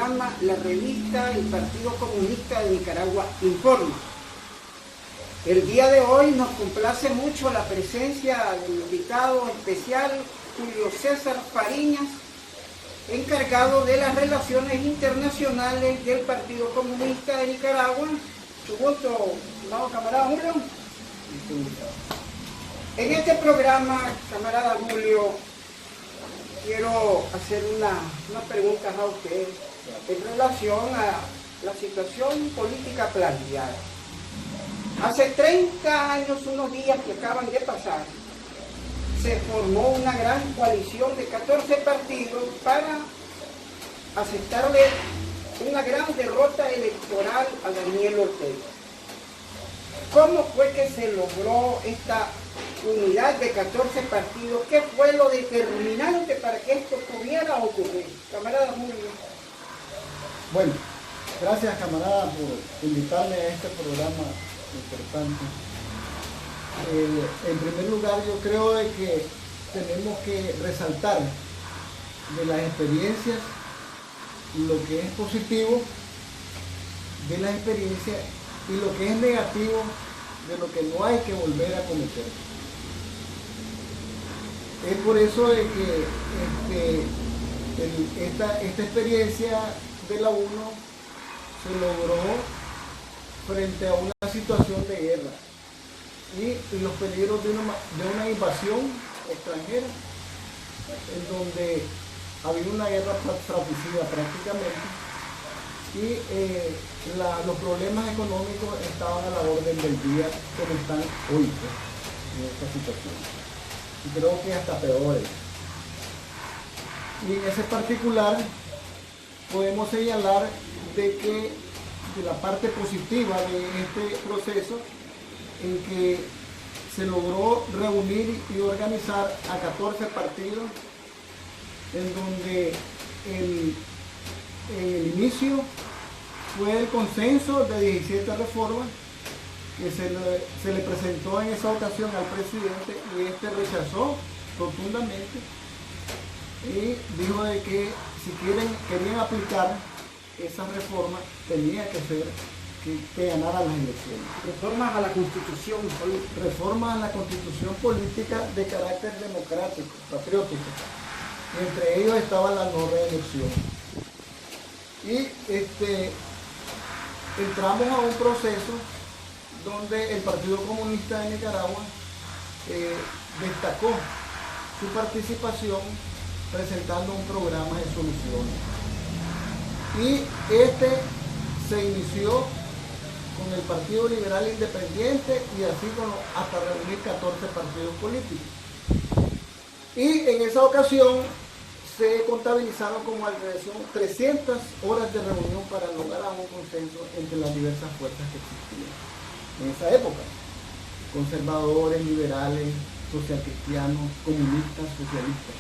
programa La Revista del Partido Comunista de Nicaragua Informa. El día de hoy nos complace mucho la presencia del invitado especial Julio César Fariñas, encargado de las relaciones internacionales del Partido Comunista de Nicaragua. Su gusto, estimado camarada Julio. En este programa, camarada Julio, quiero hacer unas preguntas a usted en relación a la situación política planteada. Hace 30 años, unos días que acaban de pasar, se formó una gran coalición de 14 partidos para aceptarle una gran derrota electoral a Daniel Ortega. ¿Cómo fue que se logró esta unidad de 14 partidos? ¿Qué fue lo determinante para que esto pudiera ocurrir? Camarada Julio. Bueno, gracias camarada por invitarme a este programa importante. En primer lugar, yo creo de que tenemos que resaltar de las experiencias lo que es positivo de las experiencias y lo que es negativo de lo que no hay que volver a cometer. Es por eso de que esta experiencia de la UNO se logró frente a una situación de guerra y los peligros de una invasión extranjera, en donde había una guerra fratricida prácticamente, y los problemas económicos estaban a la orden del día, como están hoy en esta situación. Y creo que hasta peores. Y en ese particular podemos señalar de la parte positiva de este proceso, en que se logró reunir y organizar a 14 partidos, en donde el inicio fue el consenso de 17 reformas que se le presentó en esa ocasión al presidente, y este rechazó rotundamente y dijo de que si querían aplicar esas reformas tenía que ser que ganara las elecciones. Reformas a la Constitución política. Reformas a la Constitución política de carácter democrático, patriótico. Y entre ellos estaba la no reelección. Y entramos a un proceso donde el Partido Comunista de Nicaragua destacó su participación presentando un programa de soluciones. Y se inició con el Partido Liberal Independiente y así hasta reunir 14 partidos políticos. Y en esa ocasión se contabilizaron como alrededor de 300 horas de reunión para lograr un consenso entre las diversas fuerzas que existían en esa época. Conservadores, liberales, socialcristianos, comunistas, socialistas.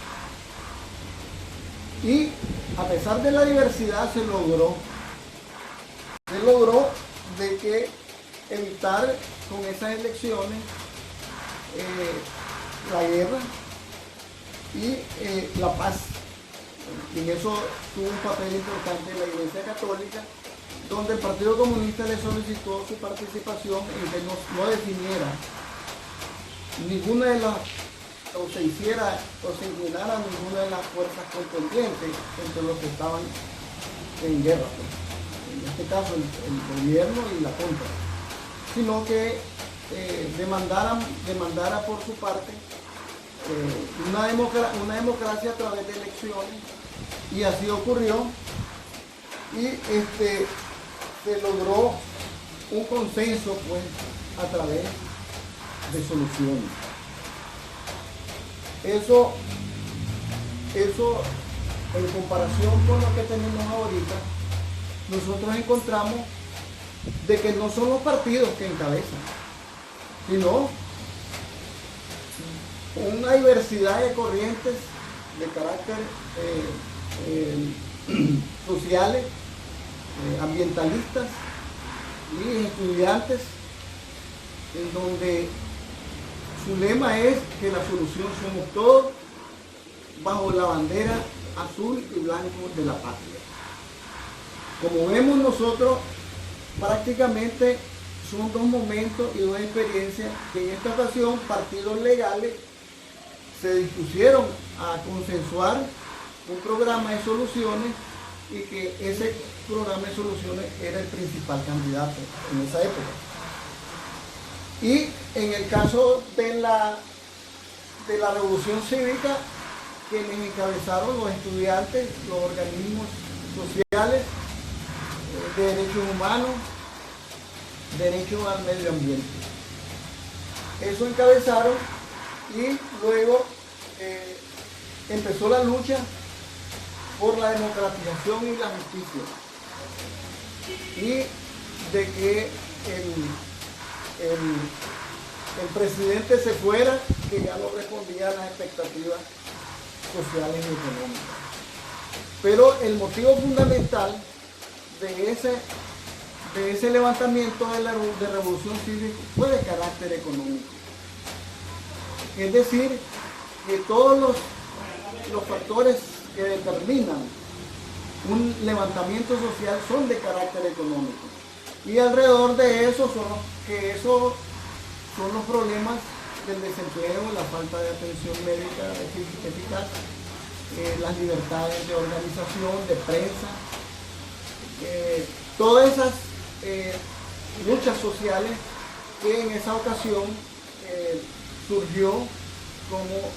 Y a pesar de la diversidad se logró de que evitar con esas elecciones la guerra y la paz. Y en eso tuvo un papel importante la Iglesia Católica, donde el Partido Comunista le solicitó su participación en que no definiera ninguna de las, o se hiciera o se inclinara ninguna de las fuerzas contendientes entre los que estaban en guerra. En este caso el gobierno y la contra, sino que demandara por su parte una democracia a través de elecciones, y así ocurrió, y se logró un consenso pues a través de soluciones. Eso en comparación con lo que tenemos ahorita, nosotros encontramos de que no son los partidos que encabezan, sino una diversidad de corrientes de carácter sociales, ambientalistas y estudiantes, en donde su lema es que la solución somos todos, bajo la bandera azul y blanco de la patria. Como vemos nosotros, prácticamente son dos momentos y dos experiencias que en esta ocasión partidos legales se dispusieron a consensuar un programa de soluciones y que ese programa de soluciones era el principal candidato en esa época. Y en el caso de la revolución cívica, quienes encabezaron los estudiantes, los organismos sociales, de derechos humanos, derechos al medio ambiente. Eso encabezaron y luego empezó la lucha por la democratización y la justicia y de que el presidente se fuera, que ya no respondía a las expectativas sociales y económicas. Pero el motivo fundamental de ese levantamiento de revolución cívica fue de carácter económico. Es decir, que todos los factores que determinan un levantamiento social son de carácter económico. Y alrededor de eso son los problemas del desempleo, la falta de atención médica eficaz, las libertades de organización, de prensa, todas esas luchas sociales que en esa ocasión surgió como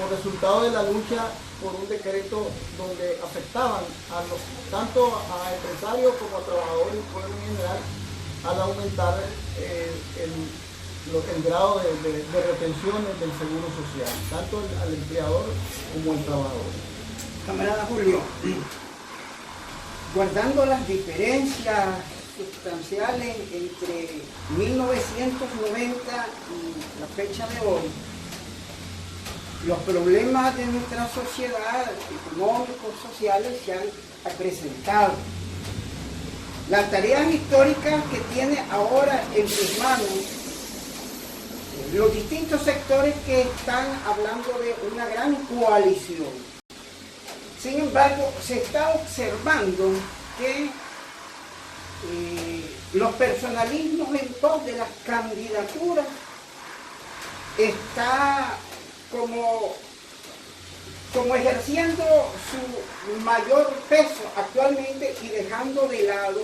resultado de la lucha por un decreto donde afectaban tanto a empresarios como a trabajadores y pueblo en general al aumentar el grado de retenciones del seguro social, tanto al empleador como al trabajador. Camarada Julio, guardando las diferencias sustanciales entre 1990 y la fecha de hoy, los problemas de nuestra sociedad, económicos, sociales, se han acrecentado. Las tareas históricas que tiene ahora en sus manos los distintos sectores que están hablando de una gran coalición. Sin embargo, se está observando que los personalismos en pos de las candidaturas está como ejerciendo su mayor peso actualmente y dejando de lado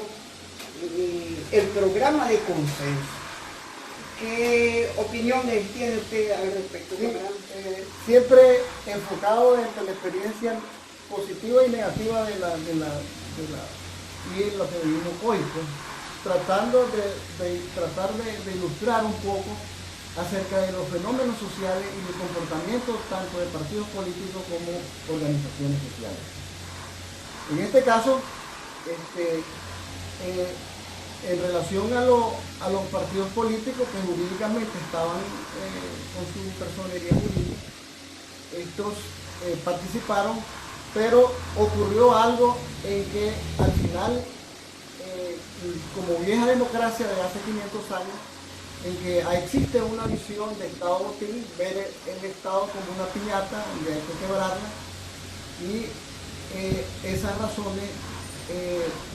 el programa de consenso. ¿Qué opiniones tiene usted al respecto? Sí, siempre enfocado entre la experiencia positiva y negativa de lo que vivimos hoy, pues, tratando de ilustrar un poco acerca de los fenómenos sociales y los comportamientos tanto de partidos políticos como organizaciones sociales. En este caso, en relación a los partidos políticos que jurídicamente estaban con su personería jurídica, estos participaron, pero ocurrió algo en que al final, como vieja democracia de hace 500 años, en que existe una visión de Estado botín, ver el Estado como una piñata donde hay que quebrarla, y esas razones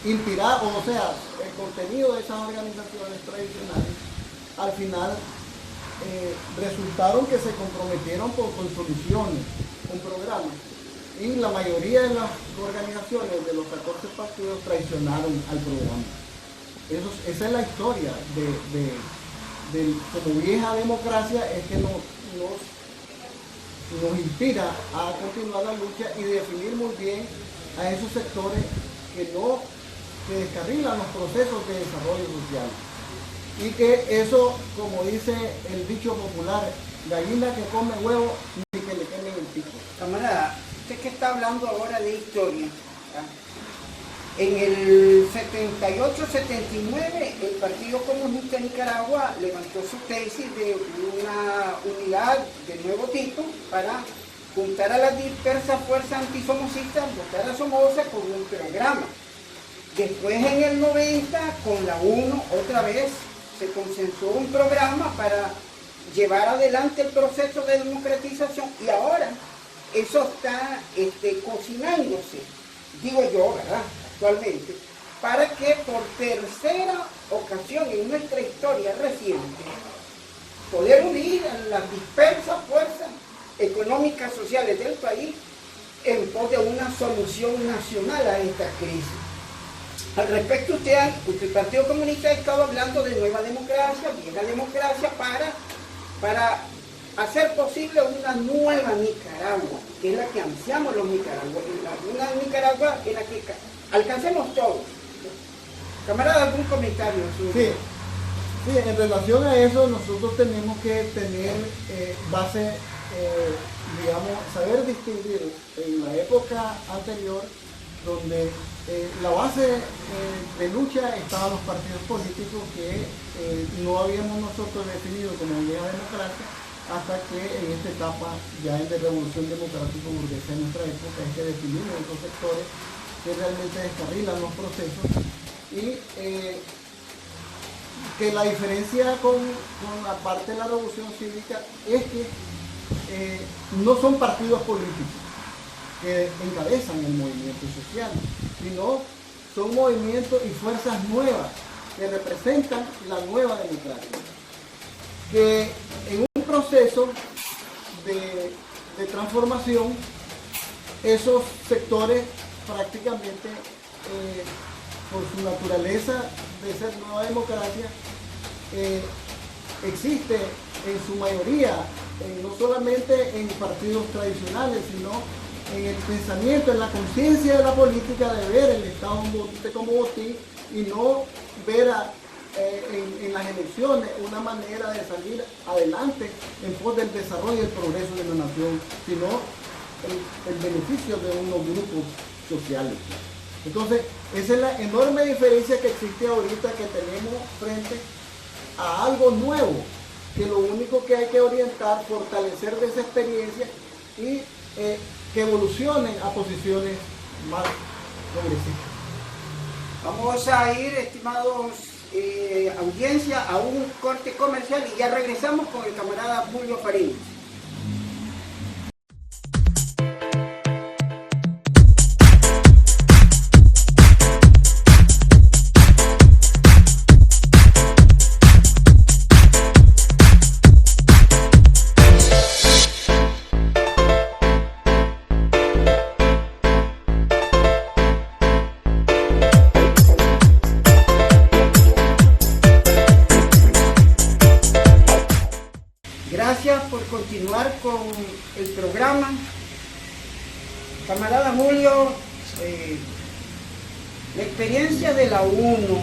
inspiraron, o sea, el contenido de esas organizaciones tradicionales, al final resultaron que se comprometieron con soluciones, con programas, y la mayoría de las organizaciones de los 14 partidos traicionaron al programa. Esa es la historia como vieja democracia, es que nos inspira a continuar la lucha y definir muy bien a esos sectores que descarrilan los procesos de desarrollo social. Y que eso, como dice el dicho popular, gallina que come huevo, ni que le quemen el pico. Camarada, usted que está hablando ahora de historia, ¿verdad? En el 78-79 el Partido Comunista de Nicaragua levantó su tesis de una unidad de nuevo tipo para juntar a las dispersas fuerzas antisomocistas, votar a Somoza por un programa. Después en el 90 con la UNO otra vez se consensuó un programa para llevar adelante el proceso de democratización y ahora eso está cocinándose, digo yo, ¿verdad? actualmente, para que por tercera ocasión en nuestra historia reciente, poder unir a las dispersas fuerzas económicas sociales del país en pos de una solución nacional a esta crisis. Al respecto, el Partido Comunista ha estado hablando de nueva democracia, vieja democracia, para hacer posible una nueva Nicaragua, que es la que ansiamos los nicaragüenses, una Nicaragua en la que alcancemos todos. Camarada, ¿algún comentario? Sí, en relación a eso nosotros tenemos que tener base, digamos, saber distinguir en la época anterior, donde la base de lucha estaban los partidos políticos que no habíamos nosotros definido como vieja democracia, hasta que en esta etapa ya en de revolución democrática burguesa en nuestra época es que definimos esos sectores que realmente descarrilan los procesos y que la diferencia con la parte de la revolución cívica es que no son partidos políticos que encabezan el movimiento social, sino son movimientos y fuerzas nuevas que representan la nueva democracia, que en un proceso de transformación esos sectores prácticamente por su naturaleza de ser nueva democracia existe en su mayoría no solamente en partidos tradicionales, sino en el pensamiento, en la conciencia de la política, de ver el Estado como botín y no ver en las elecciones una manera de salir adelante en pos del desarrollo y el progreso de la nación, sino el beneficio de unos grupos sociales. Entonces, esa es la enorme diferencia que existe ahorita, que tenemos frente a algo nuevo, que lo único que hay que orientar, fortalecer de esa experiencia y que evolucionen a posiciones más progresistas. Vamos a ir, estimados audiencia, a un corte comercial y ya regresamos con el camarada Julio Fariñas. Gracias por continuar con el programa. Camarada Julio, la experiencia de la UNO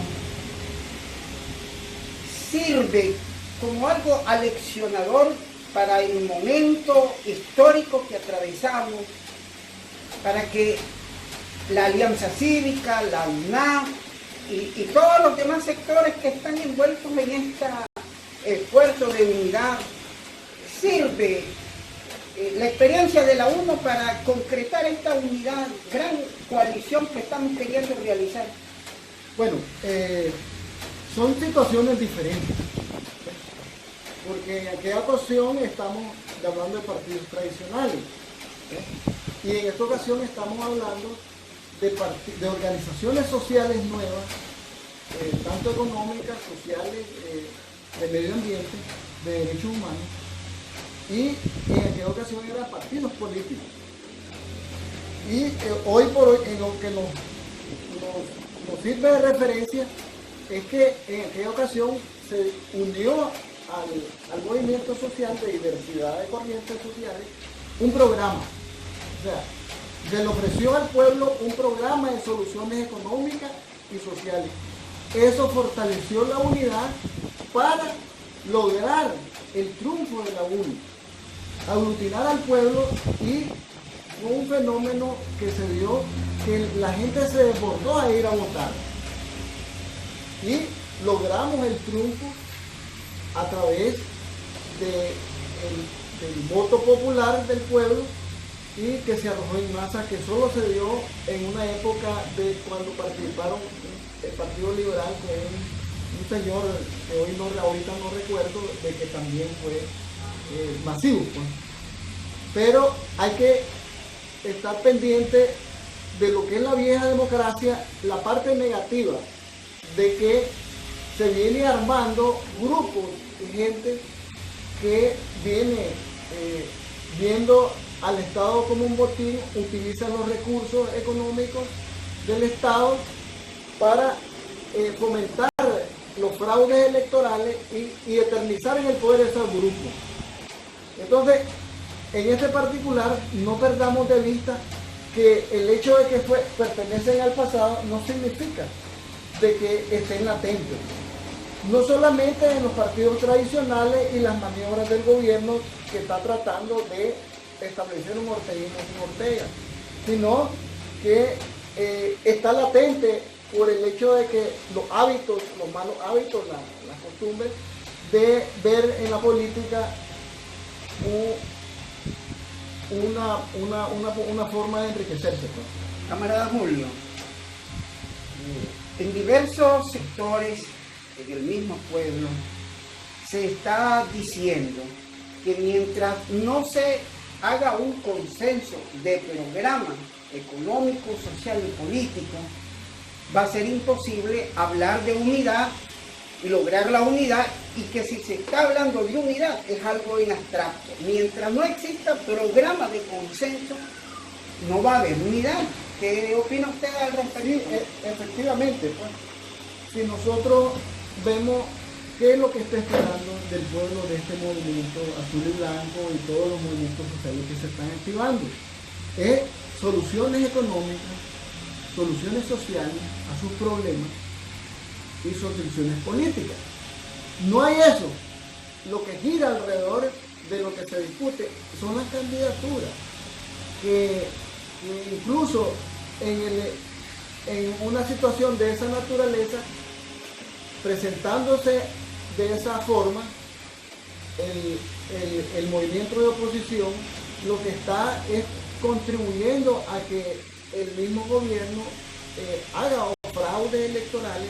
sirve como algo aleccionador para el momento histórico que atravesamos, para que la Alianza Cívica, la UNAV y todos los demás sectores que están envueltos en este esfuerzo de unidad, sirve la experiencia de la UNO para concretar esta unidad, gran coalición que estamos queriendo realizar. Bueno, son situaciones diferentes, porque en aquella ocasión estamos hablando de partidos tradicionales, y en esta ocasión estamos hablando de organizaciones sociales nuevas, tanto económicas, sociales, de medio ambiente, de derechos humanos, y en aquella ocasión eran partidos políticos. Y hoy por hoy, en lo que nos sirve de referencia, es que en aquella ocasión se unió al movimiento social de diversidad de corrientes sociales un programa. O sea, se le ofreció al pueblo un programa de soluciones económicas y sociales. Eso fortaleció la unidad para lograr el triunfo de la UNO, aglutinar al pueblo, y fue un fenómeno que se dio, que la gente se desbordó a ir a votar. Y logramos el triunfo a través del voto popular del pueblo, y que se arrojó en masa, que solo se dio en una época de cuando participaron el Partido Liberal con un señor que ahorita no recuerdo, de que también fue masivo, pues. Pero hay que estar pendiente de lo que es la vieja democracia, la parte negativa de que se viene armando grupos de gente que viene viendo al Estado como un botín, utiliza los recursos económicos del Estado para fomentar los fraudes electorales y eternizar en el poder esos grupos. Entonces, en este particular, no perdamos de vista que el hecho de que pertenecen al pasado no significa de que estén latentes. No solamente en los partidos tradicionales y las maniobras del gobierno que está tratando de establecer un orteguismo sin Ortega, sino que está latente por el hecho de que los hábitos, los malos hábitos, las costumbres de ver en la política una forma de enriquecerse. Camarada Julio, en diversos sectores del mismo pueblo se está diciendo que mientras no se haga un consenso de programa económico, social y político, va a ser imposible hablar de unidad y lograr la unidad, y que si se está hablando de unidad es algo en abstracto. Mientras no exista programa de consenso, no va a haber unidad. ¿Qué opina usted al respecto? Sí, efectivamente, pues, si nosotros vemos qué es lo que está esperando del pueblo de este movimiento azul y blanco y todos los movimientos sociales que se están activando, es soluciones económicas, soluciones sociales a sus problemas y soluciones políticas. No hay eso. Lo que gira alrededor de lo que se discute son las candidaturas, que incluso en una situación de esa naturaleza, presentándose de esa forma, el movimiento de oposición lo que está es contribuyendo a que el mismo gobierno haga fraudes electorales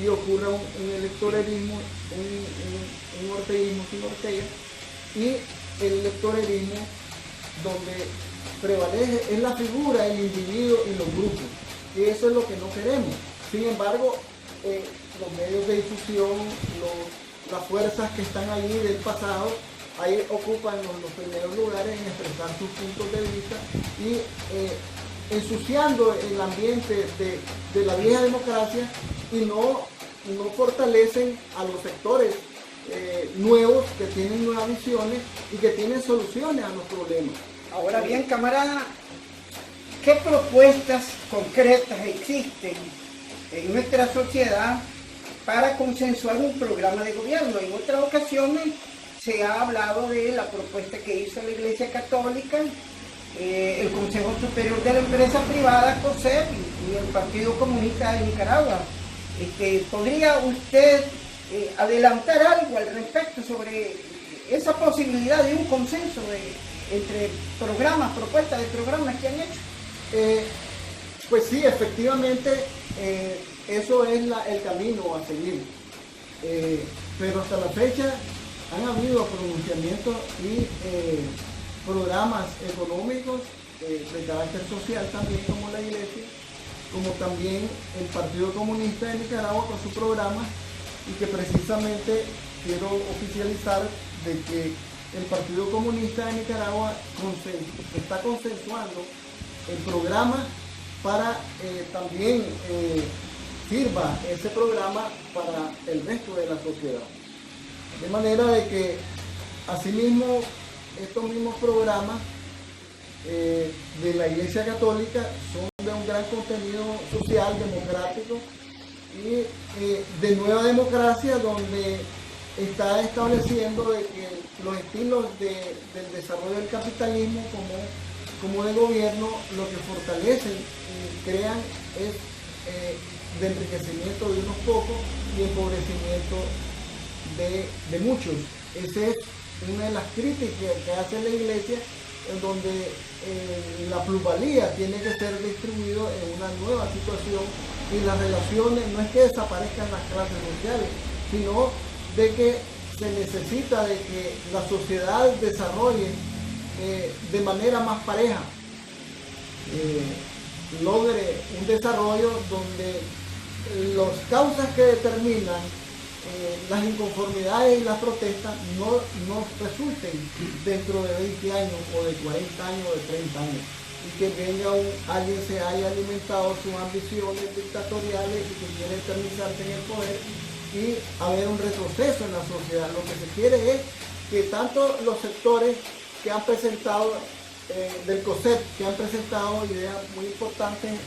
y ocurra un electoralismo, un orteguismo sin Ortega, y el electoralismo donde prevalece es la figura, el individuo y los grupos, y eso es lo que no queremos. Sin embargo, los medios de difusión, las fuerzas que están allí del pasado, ahí ocupan los primeros lugares en expresar sus puntos de vista y ensuciando el ambiente de la vieja democracia, y no fortalecen a los sectores nuevos que tienen nuevas visiones y que tienen soluciones a los problemas. Ahora bien, camarada, ¿qué propuestas concretas existen en nuestra sociedad para consensuar un programa de gobierno? En otras ocasiones se ha hablado de la propuesta que hizo la Iglesia Católica, el Consejo Superior de la Empresa Privada, COSEP, y el Partido Comunista de Nicaragua. ¿Podría usted adelantar algo al respecto sobre esa posibilidad de un consenso entre propuestas de programas que han hecho? Pues sí, efectivamente, eso es el camino a seguir. Pero hasta la fecha han habido pronunciamientos y programas económicos de carácter social también, como la Iglesia, como también el Partido Comunista de Nicaragua con su programa, y que precisamente quiero oficializar de que el Partido Comunista de Nicaragua está consensuando el programa para también sirva ese programa para el resto de la sociedad. De manera de que asimismo estos mismos programas de la Iglesia Católica son de un gran contenido social, democrático y de nueva democracia, donde está estableciendo de que los estilos del desarrollo del capitalismo como de gobierno lo que fortalecen y crean es de enriquecimiento de unos pocos y empobrecimiento de muchos. Esa es una de las críticas que hace la Iglesia, en donde la plusvalía tiene que ser distribuido en una nueva situación, y las relaciones no es que desaparezcan las clases sociales, sino de que se necesita de que la sociedad desarrolle de manera más pareja. logre un desarrollo donde las causas que determinan las inconformidades y las protestas no resulten dentro de 20 años o de 40 años o de 30 años y que venga alguien se haya alimentado sus ambiciones dictatoriales y que quiere eternizarse en el poder y haber un retroceso en la sociedad. Lo que se quiere es que tanto los sectores que han presentado del COSEP, que han presentado ideas muy importantes en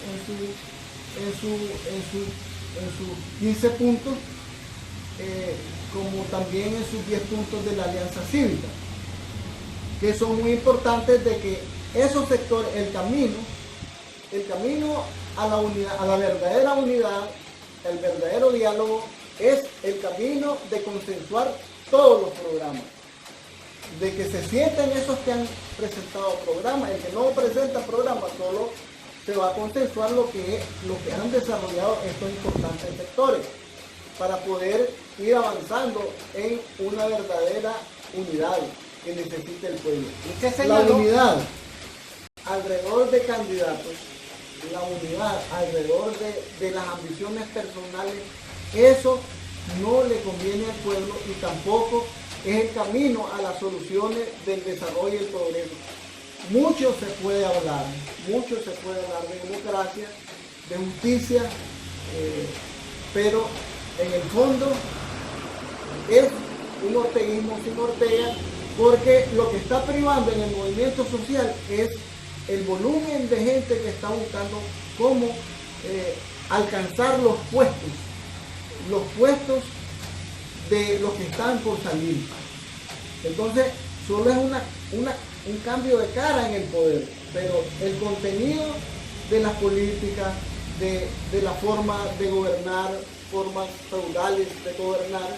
sus 15 puntos, como también en sus 10 puntos de la Alianza Cívica, que son muy importantes de que esos sectores, el camino a la unidad, a la verdadera unidad, el verdadero diálogo, es el camino de consensuar todos los programas, de que se sienten esos que han presentado programas. El que no presenta programas solo se va a consensuar lo que han desarrollado estos importantes sectores para poder ir avanzando en una verdadera unidad que necesita el pueblo. La unidad alrededor de candidatos, la unidad alrededor de las ambiciones personales, eso no le conviene al pueblo y tampoco es el camino a las soluciones del desarrollo y el progreso. Mucho se puede hablar de democracia, de justicia, pero en el fondo es un orteguismo sin Ortega, porque lo que está privando en el movimiento social es el volumen de gente que está buscando cómo alcanzar los puestos de los que están por salir. Entonces, solo es un cambio de cara en el poder, pero el contenido de las políticas, de la forma de gobernar, formas feudales de gobernar,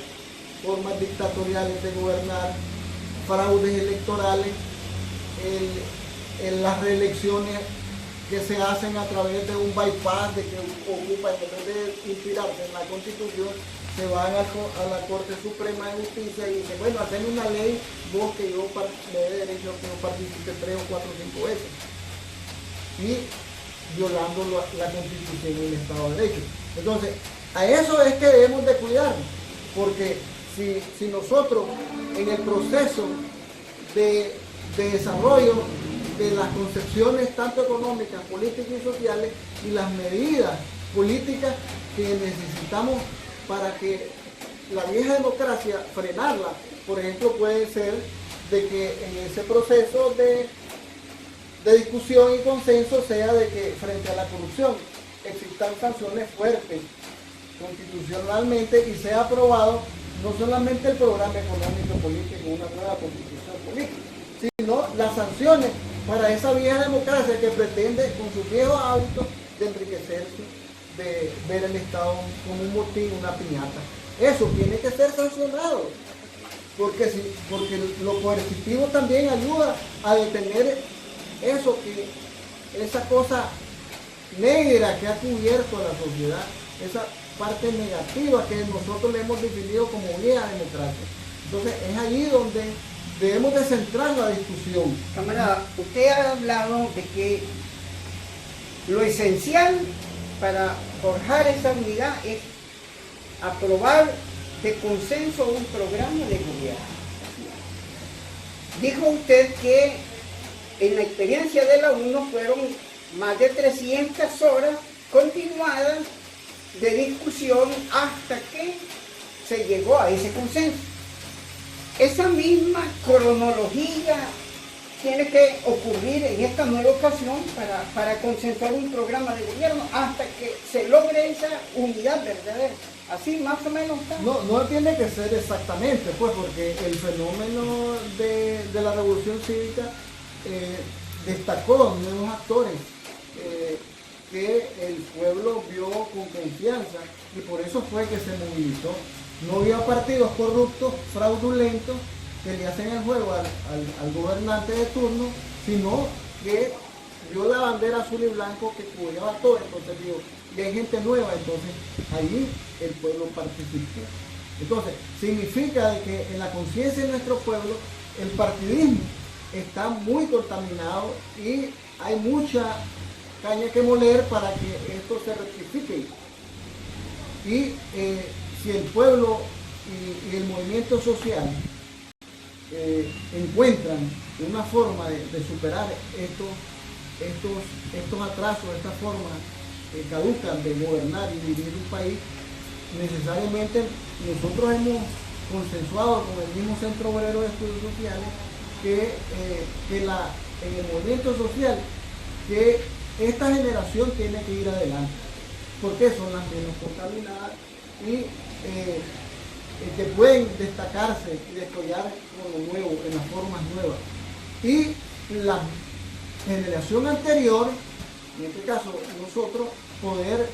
formas dictatoriales de gobernar, fraudes electorales, en las reelecciones que se hacen a través de un bypass, de que ocupa, en vez de inspirarse en la Constitución, se van a la Corte Suprema de Justicia y dicen, bueno, hacen una ley, vos que yo me dé derecho a que yo participe 3 o 4 o 5 veces. Y violando la Constitución y el Estado de Derecho. Entonces, a eso es que debemos de cuidarnos, porque si nosotros en el proceso de desarrollo de las concepciones tanto económicas, políticas y sociales y las medidas políticas que necesitamos para que la vieja democracia, frenarla, por ejemplo, puede ser de que en ese proceso de discusión y consenso sea de que frente a la corrupción existan sanciones fuertes constitucionalmente y sea aprobado no solamente el programa económico político, una nueva constitución política, sino las sanciones para esa vieja democracia que pretende con sus viejos hábitos de enriquecerse, de ver el Estado como un motín, una piñata. Eso tiene que ser sancionado, porque lo coercitivo también ayuda a detener eso, esa cosa negra que ha cubierto a la sociedad, esa parte negativa que nosotros le hemos definido como vieja democracia. Entonces es ahí donde debemos de centrar la discusión. Camarada, usted ha hablado de que lo esencial para forjar esa unidad es aprobar de consenso un programa de gobierno. Dijo usted que en la experiencia de la UNO fueron más de 300 horas continuadas de discusión hasta que se llegó a ese consenso. Esa misma cronología tiene que ocurrir en esta nueva ocasión para consensuar un programa de gobierno hasta que se logre esa unidad verdadera. Así más o menos está. No tiene que ser exactamente, pues, porque el fenómeno de la revolución cívica destacó nuevos actores que el pueblo vio con confianza y por eso fue que se movilizó. No había partidos corruptos, fraudulentos, que le hacen el juego al gobernante de turno, sino que vio la bandera azul y blanco que cubriaba todo. Entonces digo, y hay gente nueva, entonces ahí el pueblo participó. Entonces, significa de que en la conciencia de nuestro pueblo el partidismo está muy contaminado y hay mucha caña que moler para que esto se rectifique. Y si el pueblo y el movimiento social encuentran una forma de superar estos atrasos, estas formas caducas de gobernar y dirigir un país, necesariamente nosotros hemos consensuado con el mismo Centro Obrero de Estudios Sociales que en el movimiento social que esta generación tiene que ir adelante, porque son las menos contaminadas y que pueden destacarse y descollar con lo nuevo, en las formas nuevas. Y la generación anterior, en este caso nosotros, poder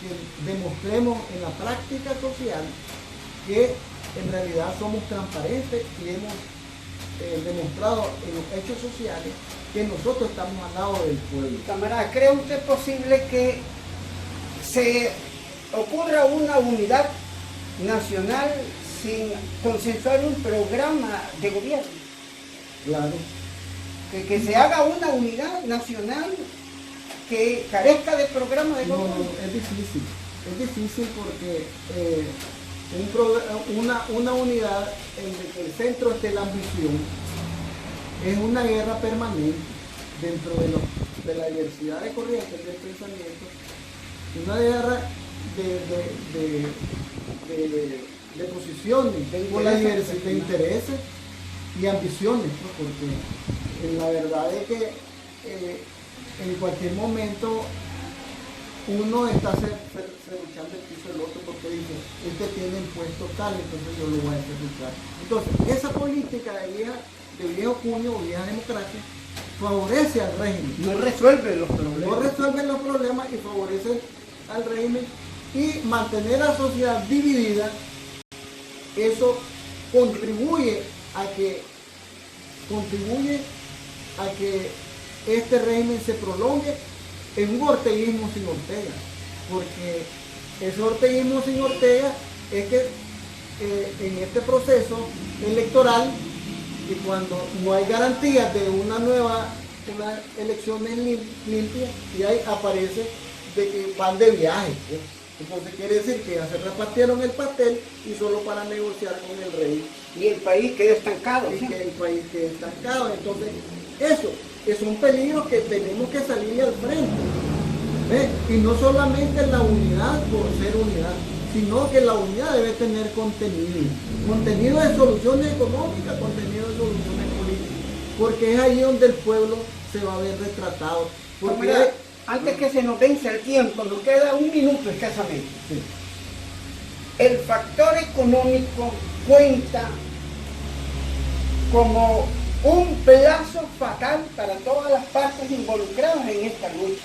que demostremos en la práctica social que en realidad somos transparentes y hemos demostrado en los hechos sociales que nosotros estamos al lado del pueblo. Camarada, ¿cree usted posible que se ocurra una unidad nacional sin consensuar un programa de gobierno? Claro. Que se haga una unidad nacional que carezca de programa de gobierno. No, es difícil porque una unidad en que el centro esté la ambición es una guerra permanente dentro de la diversidad de corrientes del pensamiento, una guerra de posiciones, con la diversidad de intereses y ambiciones, ¿no? Porque la verdad es que en cualquier momento uno está luchando el piso del otro porque dice, este tiene impuesto tal, entonces yo lo voy a hacer luchar. Entonces, esa política de viejo cuño o vieja democracia favorece al régimen. No resuelve los problemas. No resuelve los problemas y favorece al régimen, y mantener a la sociedad dividida, eso contribuye a que este régimen se prolongue en un orteguismo sin Ortega, porque ese orteguismo sin Ortega es que en este proceso electoral, y cuando no hay garantías de unas elecciones limpias, y ahí aparece de que van de viaje, ¿sí? Entonces quiere decir que ya se repartieron el pastel y solo para negociar con el rey. Y el país queda estancado. Y que el país queda estancado. Entonces, eso es un peligro que tenemos que salir al frente. ¿Ves? Y no solamente la unidad por ser unidad, sino que la unidad debe tener contenido. Contenido de soluciones económicas, contenido de soluciones políticas. Porque es ahí donde el pueblo se va a ver retratado. Porque antes que se nos vence el tiempo, nos queda un minuto escasamente. Sí. El factor económico cuenta como un plazo fatal para todas las partes involucradas en esta lucha.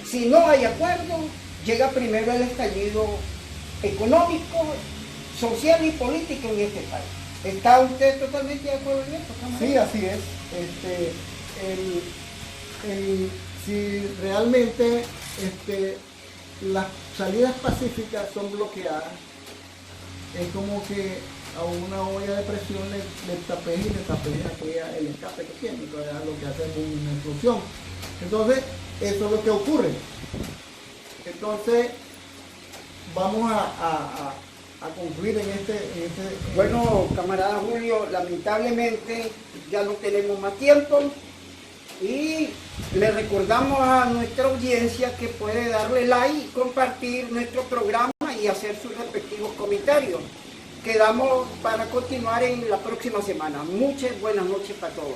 Si no hay acuerdo, llega primero el estallido económico, social y político en este país. ¿Está usted totalmente de acuerdo en esto, camarada? Sí, así es. Si realmente las salidas pacíficas son bloqueadas, es como que a una olla de presión le tapes el escape que tiene, entonces lo que hace es una explosión. Entonces, eso es lo que ocurre. Entonces, vamos a concluir en este... Bueno, camarada Julio, lamentablemente ya no tenemos más tiempo. Y le recordamos a nuestra audiencia que puede darle like, compartir nuestro programa y hacer sus respectivos comentarios. Quedamos para continuar en la próxima semana. Muchas buenas noches para todos.